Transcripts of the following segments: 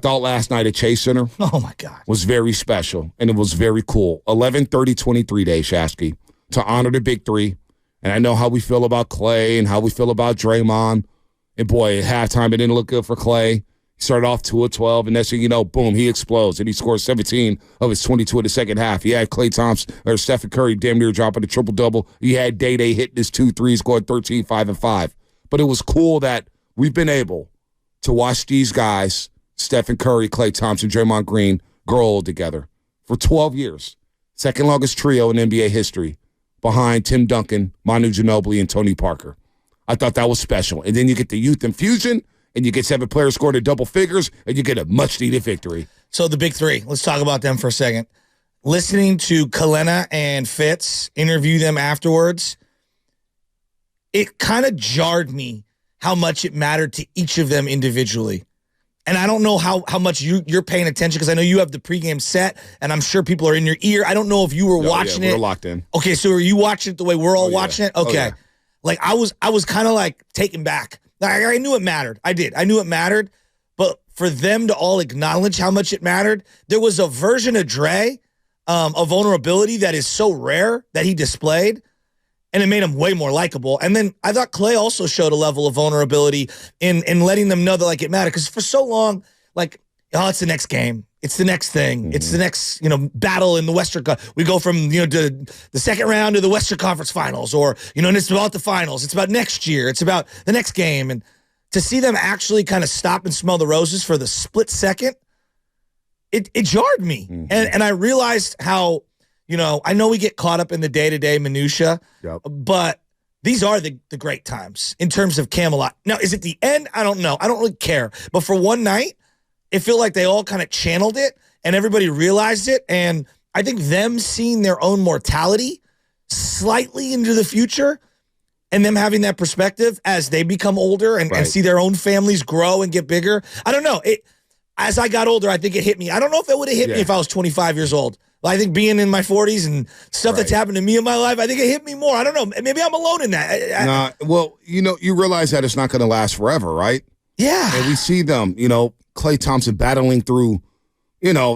Thought last night at Chase Center Oh, my God. was very special, and it was very cool. 11/30/23 day, Shasky, to honor the big three. And I know how we feel about Klay and how we feel about Draymond. And, boy, at halftime, it didn't look good for Klay. He started off 2 of 12, and next thing you know, boom, he explodes. And he scores 17 of his 22 in the second half. He had Klay Thompson or Steph Curry damn near dropping a triple-double. He had Day hitting his 2 threes, scored 13, 5, and 5. But it was cool that we've been able to watch these guys, Steph and Curry, Klay Thompson, Draymond Green, grow old together for 12 years. Second longest trio in NBA history behind Tim Duncan, Manu Ginobili, and Tony Parker. I thought that was special. And then you get the youth infusion, and you get 7 players scoring in double figures, and you get a much-needed victory. So the big three, let's talk about them for a second. Listening to Kalena and Fitz interview them afterwards, it kind of jarred me how much it mattered to each of them individually. And I don't know how much you're paying attention, because I know you have the pregame set, and I'm sure people are in your ear. I don't know if you were watching it. We're locked in. Okay, so are you watching it the way we're all watching it? Okay. Yeah. Like, I was kind of like taken back. Like, I knew it mattered. I did. I knew it mattered. But for them to all acknowledge how much it mattered, there was a version of Dray, a vulnerability that is so rare that he displayed, and it made him way more likable. And then I thought Klay also showed a level of vulnerability in letting them know that, like, it mattered. Because for so long, like, oh, it's the next game. It's the next thing. Mm-hmm. It's the next, battle in the Western. We go from, to the second round to the Western Conference Finals, or, and it's about the finals. It's about next year. It's about the next game. And to see them actually kind of stop and smell the roses for the split second, it jarred me. Mm-hmm. And I realized how, I know we get caught up in the day-to-day minutia, but these are the great times in terms of Camelot. Now, is it the end? I don't know. I don't really care. But for one night, it felt like they all kind of channeled it and everybody realized it. And I think them seeing their own mortality slightly into the future and them having that perspective as they become older and see their own families grow and get bigger. I don't know. As I got older, I think it hit me. I don't know if it would have hit me if I was 25 years old. I think being in my 40s and stuff that's happened to me in my life, I think it hit me more. I don't know. Maybe I'm alone in that. Well, you realize that it's not going to last forever, right? Yeah. And we see them, Klay Thompson battling through,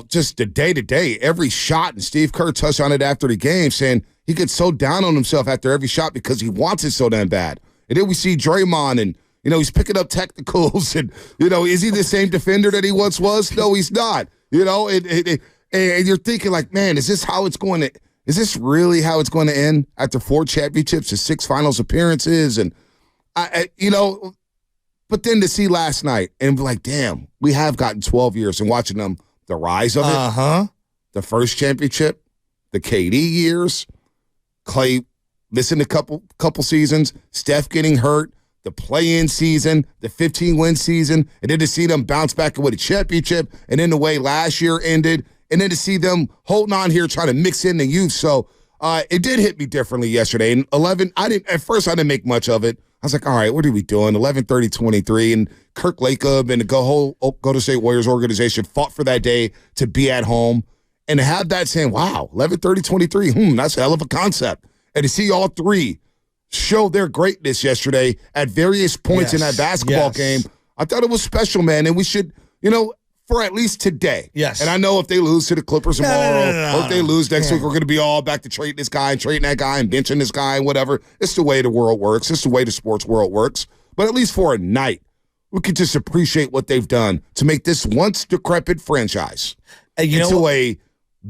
just the day-to-day, every shot. And Steve Kerr touched on it after the game, saying he gets so down on himself after every shot because he wants it so damn bad. And then we see Draymond, and, he's picking up technicals. And, is he the same defender that he once was? No, he's not. And you're thinking, like, man, is this really how it's going to end after 4 championships and 6 finals appearances? And, but then to see last night and be like, damn, we have gotten 12 years, and watching them, the rise of it, the first championship, the KD years, Klay missing a couple seasons, Steph getting hurt, the play-in season, the 15-win season, and then to see them bounce back and win a championship, and then the way last year ended, and then to see them holding on here trying to mix in the youth. So it did hit me differently yesterday. And 11, at first I didn't make much of it. I was like, all right, what are we doing? 11/30/23, and Kirk Lacob and the whole Golden State Warriors organization fought for that day to be at home, and to have that saying, wow, 11/30/23, that's a hell of a concept. And to see all three show their greatness yesterday at various points in that basketball game, I thought it was special, man. And we should, for at least today. Yes. And I know if they lose to the Clippers tomorrow, or if they lose next week, we're going to be all back to trading this guy and trading that guy and benching this guy and whatever. It's the way the world works. It's the way the sports world works. But at least for a night, we could just appreciate what they've done to make this once decrepit franchise into a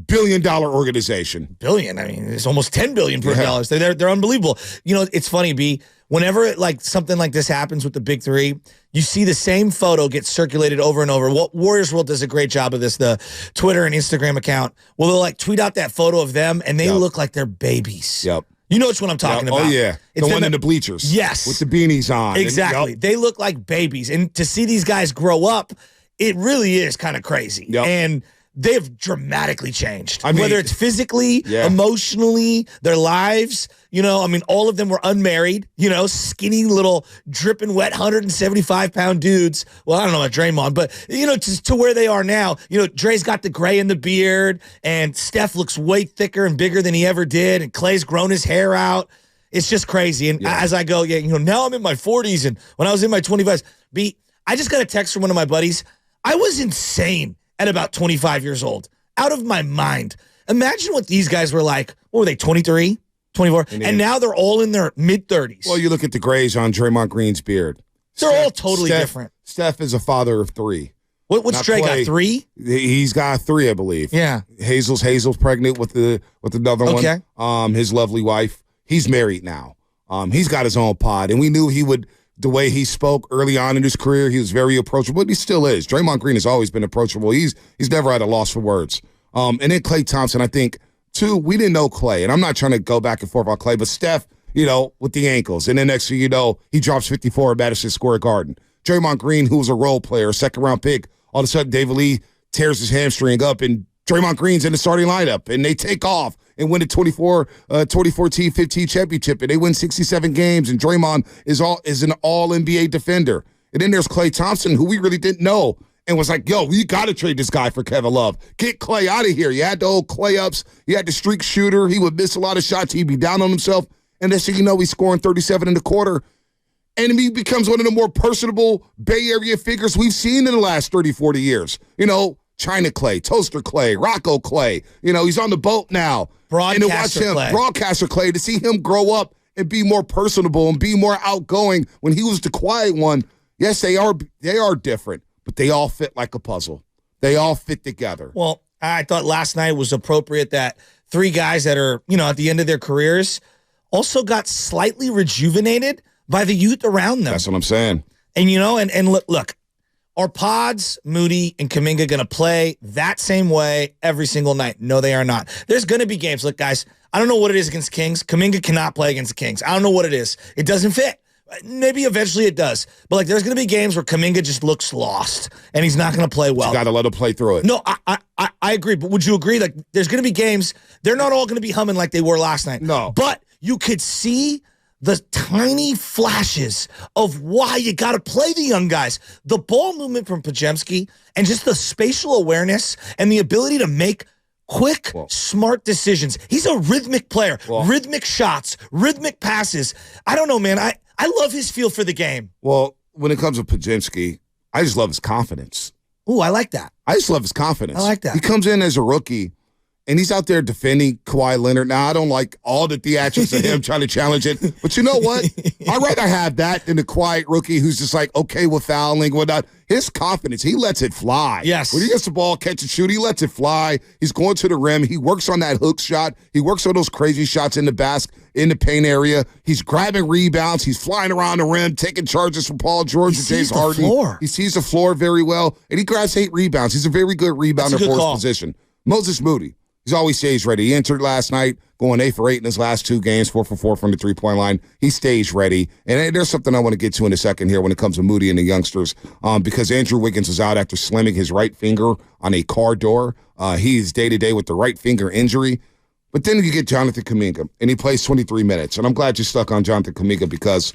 billion-dollar organization. Billion? I mean, it's almost $10 billion per dollars. They're unbelievable. It's funny, B. Whenever something like this happens with the big three, you see the same photo get circulated over and over. Warriors World does a great job of this, the Twitter and Instagram account. Well, they'll tweet out that photo of them, and they look like they're babies. Yep. You know which one I'm talking about. Oh, yeah. It's the one in the bleachers. Yes. With the beanies on. Exactly. And, they look like babies. And to see these guys grow up, it really is kind of crazy. Yep. And they've dramatically changed. Whether it's physically, emotionally, their lives, all of them were unmarried, skinny little dripping wet 175-pound dudes. Well, I don't know about Draymond, but, to where they are now, Dray's got the gray in the beard, and Steph looks way thicker and bigger than he ever did, and Klay's grown his hair out. It's just crazy. And as I go, now I'm in my 40s, and when I was in my 25s, I just got a text from one of my buddies. I was insane at about 25 years old. Out of my mind. Imagine what these guys were like. What were they, 23, 24? And now they're all in their mid-30s. Well, you look at the grays on Draymond Green's beard. They're all totally different. Steph is a father of 3. What's Dray got, 3? He's got 3, I believe. Yeah. Hazel's pregnant with another one. His lovely wife. He's married now. He's got his own pod, and we knew he would. The way he spoke early on in his career, he was very approachable. But he still is. Draymond Green has always been approachable. He's never had a loss for words. And then Klay Thompson, I think, too. We didn't know Klay, and I'm not trying to go back and forth about Klay, but Steph, with the ankles, and then next thing you know, he drops 54 at Madison Square Garden. Draymond Green, who was a role player, second-round pick, all of a sudden David Lee tears his hamstring up, and Draymond Green's in the starting lineup, and they take off and win the 2014-15 championship, and they win 67 games, and Draymond is an all-NBA defender. And then there's Klay Thompson, who we really didn't know, and was like, yo, you got to trade this guy for Kevin Love. Get Klay out of here. You had the old Klay ups. You had the streak shooter. He would miss a lot of shots. He'd be down on himself. And next thing you know, he's scoring 37 in the quarter. And he becomes one of the more personable Bay Area figures we've seen in the last 30, 40 years. China Klay, Toaster Klay, Rocco Klay. He's on the boat now. Broadcaster Klay, to see him grow up and be more personable and be more outgoing when he was the quiet one. Yes, they are different, but they all fit like a puzzle. They all fit together. Well, I thought last night was appropriate that 3 guys that are, at the end of their careers also got slightly rejuvenated by the youth around them. That's what I'm saying. And, and look, are Pods, Moody, and Kuminga going to play that same way every single night? No, they are not. There's going to be games. Look, guys, I don't know what it is against Kings. Kuminga cannot play against the Kings. I don't know what it is. It doesn't fit. Maybe eventually it does. But, there's going to be games where Kuminga just looks lost, and he's not going to play well. You got to let him play through it. No, I agree. But would you agree? There's going to be games. They're not all going to be humming like they were last night. No. But you could see the tiny flashes of why you got to play the young guys. The ball movement from Podziemski and just the spatial awareness and the ability to make quick, smart decisions. He's a rhythmic player. Rhythmic shots, rhythmic passes. I don't know, man. I love his feel for the game. Well, when it comes to Podziemski, I just love his confidence. Ooh, I like that. I just love his confidence. I like that. He comes in as a rookie, and he's out there defending Kawhi Leonard. Now, I don't like all the theatrics of him trying to challenge it. But you know what? I'd rather have that than the quiet rookie who's just okay with fouling, whatnot. His confidence, he lets it fly. Yes. When he gets the ball, catch and shoot, he lets it fly. He's going to the rim. He works on that hook shot. He works on those crazy shots in the basket, in the paint area. He's grabbing rebounds. He's flying around the rim, taking charges from Paul George and James Harden. He sees the floor very well, and he grabs 8 rebounds. He's a very good rebounder for his position. Moses Moody. He's always stays ready. He entered last night, going 8 for 8 in his last 2 games, 4 for 4 from the three-point line. He stays ready. And there's something I want to get to in a second here when it comes to Moody and the youngsters, because Andrew Wiggins was out after slamming his right finger on a car door. He is day-to-day with the right finger injury. But then you get Jonathan Kuminga, and he plays 23 minutes. And I'm glad you stuck on Jonathan Kuminga because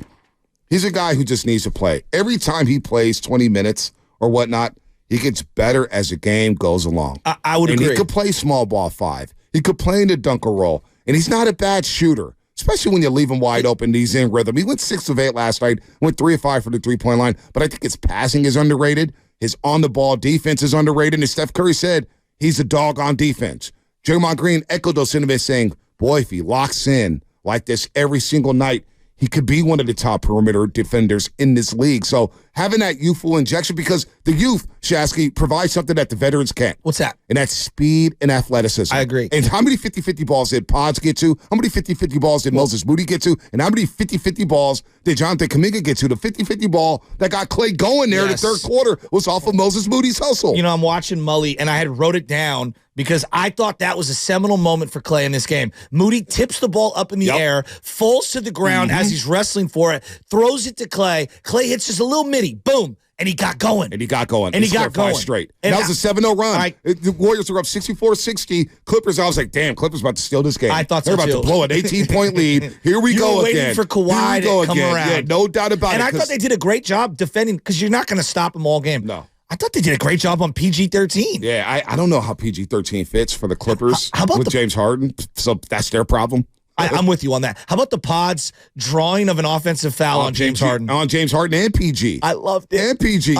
he's a guy who just needs to play. Every time he plays 20 minutes or whatnot, he gets better as the game goes along. I would agree. And he could play small ball 5. He could play in the dunker roll. And he's not a bad shooter, especially when you leave him wide open. He's in rhythm. He went 6 of 8 last night, went 3 of 5 for the three-point line. But I think his passing is underrated. His on-the-ball defense is underrated. And as Steph Curry said, he's a dog on defense. Draymond Green echoed those sentiments saying, boy, if he locks in like this every single night, he could be one of the top perimeter defenders in this league. So having that youthful injection, because the youth, Shasky, provides something that the veterans can't. What's that? And that's speed and athleticism. I agree. And how many 50-50 balls did Pods get to? How many 50-50 balls did Moses Moody get to? And how many 50-50 balls did Jonathan Kuminga get to? The 50-50 ball that got Klay going there in the third quarter was off of Moses Moody's hustle. I'm watching Mully, and I had wrote it down because I thought that was a seminal moment for Klay in this game. Moody tips the ball up in the air, falls to the ground as he's wrestling for it, throws it to Klay. Klay hits just a little midi, boom, and he got going. And he got going. And he got going. 5 straight. And that was a 7-0 run. The Warriors were up 64-60. Clippers, I was like, damn, Clippers about to steal this game. I thought so, They're about to blow an 18-point lead. Here we go again. Waiting for Kawhi to come around. Yeah, no doubt about it. And I thought they did a great job defending because you're not going to stop them all game. No. I thought they did a great job on PG-13. Yeah, I don't know how PG-13 fits for the Clippers how about with James Harden, so that's their problem. I'm with you on that. How about the Pods drawing of an offensive foul on James Harden? On James Harden and PG. I loved it. And PG.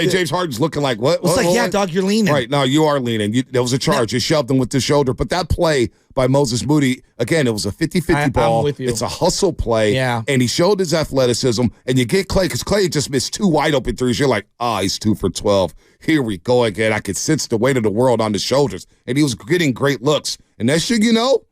James Harden's looking like, what? It's like, yeah, dog, you're leaning. Right. No, you are leaning. There was a charge. You shoved him with the shoulder. But that play by Moses Moody, again, it was a 50-50 ball. I'm with you. It's a hustle play. Yeah. And he showed his athleticism. And you get Klay, because Klay just missed 2 wide open threes. You're like, he's 2 for 12. Here we go again. I could sense the weight of the world on his shoulders. And he was getting great looks. And next thing you know,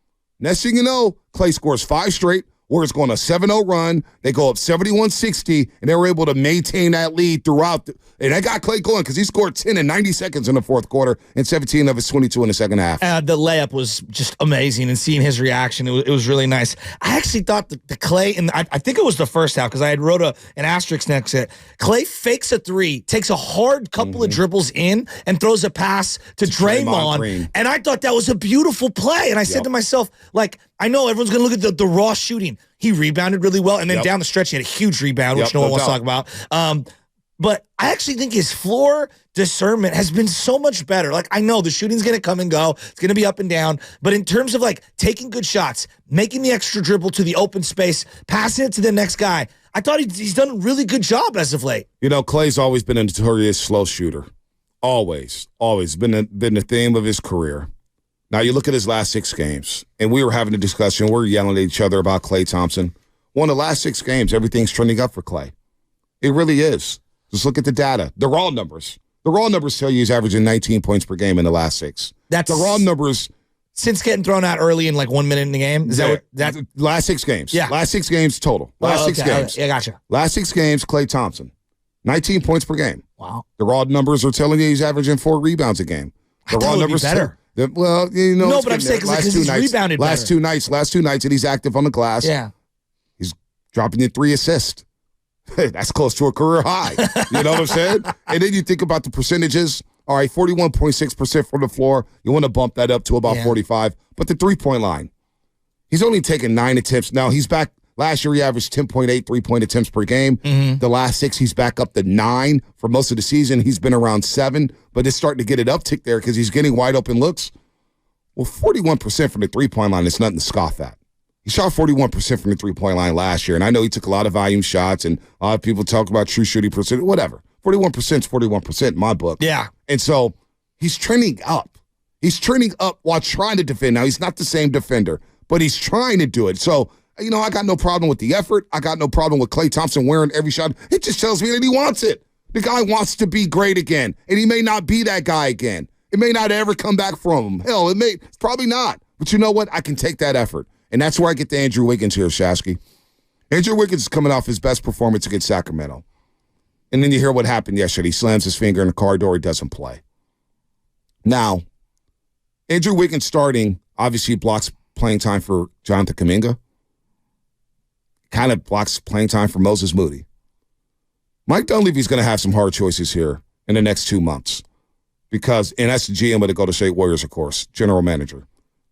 Klay scores 5 straight. Warriors going a 7-0 run. They go up 71-60, and they were able to maintain that lead throughout. And that got Klay going because he scored 10 in 90 seconds in the fourth quarter and 17 of his 22 in the second half. The layup was just amazing, and seeing his reaction, it was really nice. I actually thought the Klay, and I think it was the first half because I had wrote an asterisk next to it. Klay fakes a 3, takes a hard couple of dribbles in, and throws a pass to Draymond. And I thought that was a beautiful play. And I said to myself, like, I know everyone's going to look at the raw shooting. He rebounded really well, and then down the stretch, he had a huge rebound, which no one wants to talk about. But I actually think his floor discernment has been so much better. Like, I know the shooting's going to come and go. It's going to be up and down. But in terms of, like, taking good shots, making the extra dribble to the open space, passing it to the next guy, I thought he's done a really good job as of late. You know, Klay's always been a notorious slow shooter. Always. Been the theme of his career. Now, you look at his last 6 games, and we were having a discussion. We're yelling at each other about Klay Thompson. Well, in the last 6 games, everything's trending up for Klay. It really is. Just look at the data. The raw numbers. The raw numbers tell you he's averaging 19 points per game in the last 6. That's the raw numbers. Since getting thrown out early in like 1 minute in the game? Is that last 6 games. Yeah. Last 6 games total. Last 6 games. Yeah, gotcha. Last 6 games, Klay Thompson. 19 points per game. Wow. The raw numbers are telling you he's averaging 4 rebounds a game. The raw numbers better. Well, you know. No, but I'm saying because he's rebounded better. Last two nights, and he's active on the glass. Yeah. He's dropping in 3 assists. That's close to a career high. You know what I'm saying? And then you think about the percentages. All right, 41.6% from the floor. You want to bump that up to about 45. But the three-point line, he's only taken 9 attempts. Now, he's back. Last year, he averaged 10.8 three-point attempts per game. Mm-hmm. The last 6, he's back up to 9. For most of the season, he's been around 7. But it's starting to get an uptick there because he's getting wide-open looks. Well, 41% from the three-point line is nothing to scoff at. He shot 41% from the three-point line last year, and I know he took a lot of volume shots, and a lot of people talk about true shooting percentage, whatever. 41% is 41% in my book. Yeah. And so he's trending up. He's trending up while trying to defend. Now, he's not the same defender, but he's trying to do it. So, you know, I got no problem with the effort. I got no problem with Klay Thompson wearing every shot. It just tells me that he wants it. The guy wants to be great again, and he may not be that guy again. It may not ever come back from him. Hell, it's probably not. But you know what? I can take that effort. And that's where I get to Andrew Wiggins here, Shasky. Andrew Wiggins is coming off his best performance against Sacramento. And then you hear what happened yesterday. He slams his finger in the car door. He doesn't play. Now, Andrew Wiggins starting obviously blocks playing time for Jonathan Kuminga. Kind of blocks playing time for Moses Moody. Mike Dunleavy's going to have some hard choices here in the next 2 months. And that's the GM of the Golden State Warriors, of course, general manager.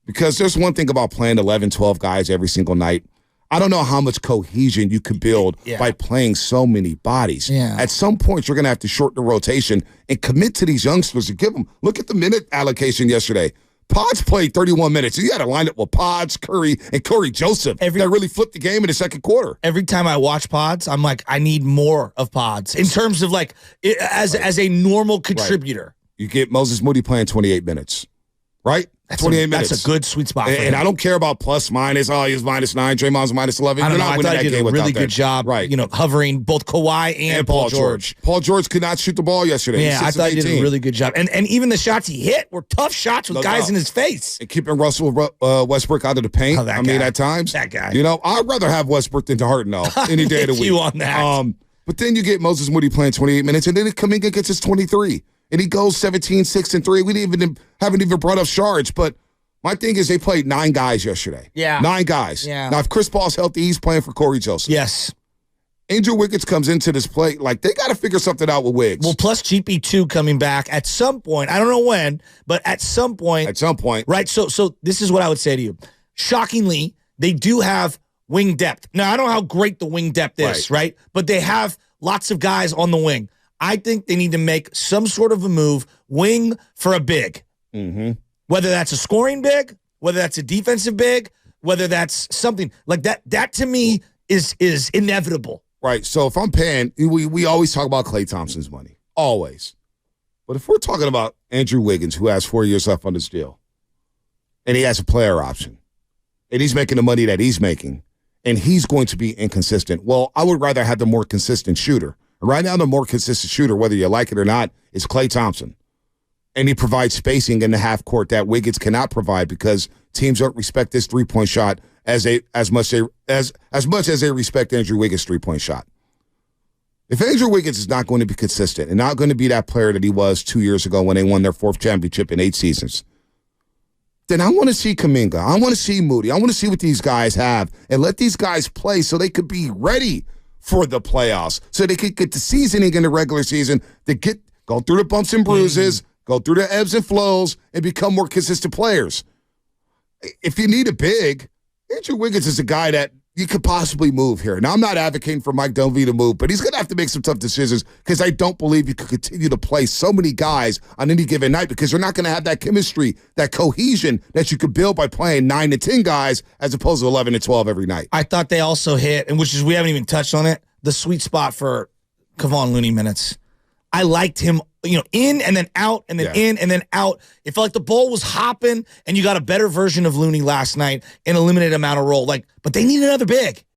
Because there's one thing about playing 11, 12 guys every single night. I don't know how much cohesion you could build by playing so many bodies. Yeah. At some point, you're going to have to shorten the rotation and commit to these youngsters and give them. Look at the minute allocation yesterday. Pods played 31 minutes. You had to line up with Pods, Curry, and Corey Joseph. That really flipped the game in the second quarter. Every time I watch Pods, I'm like, I need more of Pods in terms of like as a normal contributor. Right. You get Moses Moody playing 28 minutes, right? 28 minutes. That's a good sweet spot for him. And I don't care about plus, minus. Oh, he was -9. Draymond's -11. I don't know. I thought he did a really good job, right? You know, hovering both Kawhi and Paul George. Paul George could not shoot the ball yesterday. Yeah, I thought he did a really good job. And even the shots he hit were tough shots with guys in his face. And keeping Russell Westbrook out of the paint. Oh, I mean, at times. That guy. You know, I'd rather have Westbrook than Harden, though, any day of the week. You on that. But then you get Moses Moody playing 28 minutes, and then Kuminga gets his 23. And he goes 17, 6, and 3. We haven't even brought up Sharge, but my thing is they played 9 guys yesterday. Yeah. 9 guys. Yeah. Now, if Chris Paul's healthy, he's playing for Corey Joseph. Yes. Andrew Wiggins comes into this play. Like, they got to figure something out with Wiggs. Well, plus GP2 coming back at some point. I don't know when, but at some point. At some point. Right? So this is what I would say to you. Shockingly, they do have wing depth. Now, I don't know how great the wing depth is, right? But they have lots of guys on the wing. I think they need to make some sort of a move, wing for a big. Mm-hmm. Whether that's a scoring big, whether that's a defensive big, whether that's something like that. That to me is inevitable. Right. So if I'm paying, we always talk about Klay Thompson's money. Always. But if we're talking about Andrew Wiggins, who has 4 years left on his deal, and he has a player option, and he's making the money that he's making, and he's going to be inconsistent, well, I would rather have the more consistent shooter. Right now, the more consistent shooter, whether you like it or not, is Klay Thompson. And he provides spacing in the half court that Wiggins cannot provide because teams don't respect this three-point shot as much as they respect Andrew Wiggins' three-point shot. If Andrew Wiggins is not going to be consistent and not going to be that player that he was 2 years ago when they won their 4th championship in 8 seasons, then I want to see Kuminga. I want to see Moody. I want to see what these guys have and let these guys play so they could be ready for the playoffs, so they could get the seasoning in the regular season to go through the bumps and bruises, go through the ebbs and flows, and become more consistent players. If you need a big, Andrew Wiggins is a guy that you could possibly move here. Now, I'm not advocating for Mike Dunleavy to move, but he's going to have to make some tough decisions because I don't believe you could continue to play so many guys on any given night because you're not going to have that chemistry, that cohesion that you could build by playing 9 to 10 guys as opposed to 11 to 12 every night. I thought they also hit, and which is we haven't even touched on it, the sweet spot for Kevon Looney minutes. I liked him, in and then out and then in and then out. It felt like the ball was hopping and you got a better version of Looney last night in a limited amount of role. But they need another big.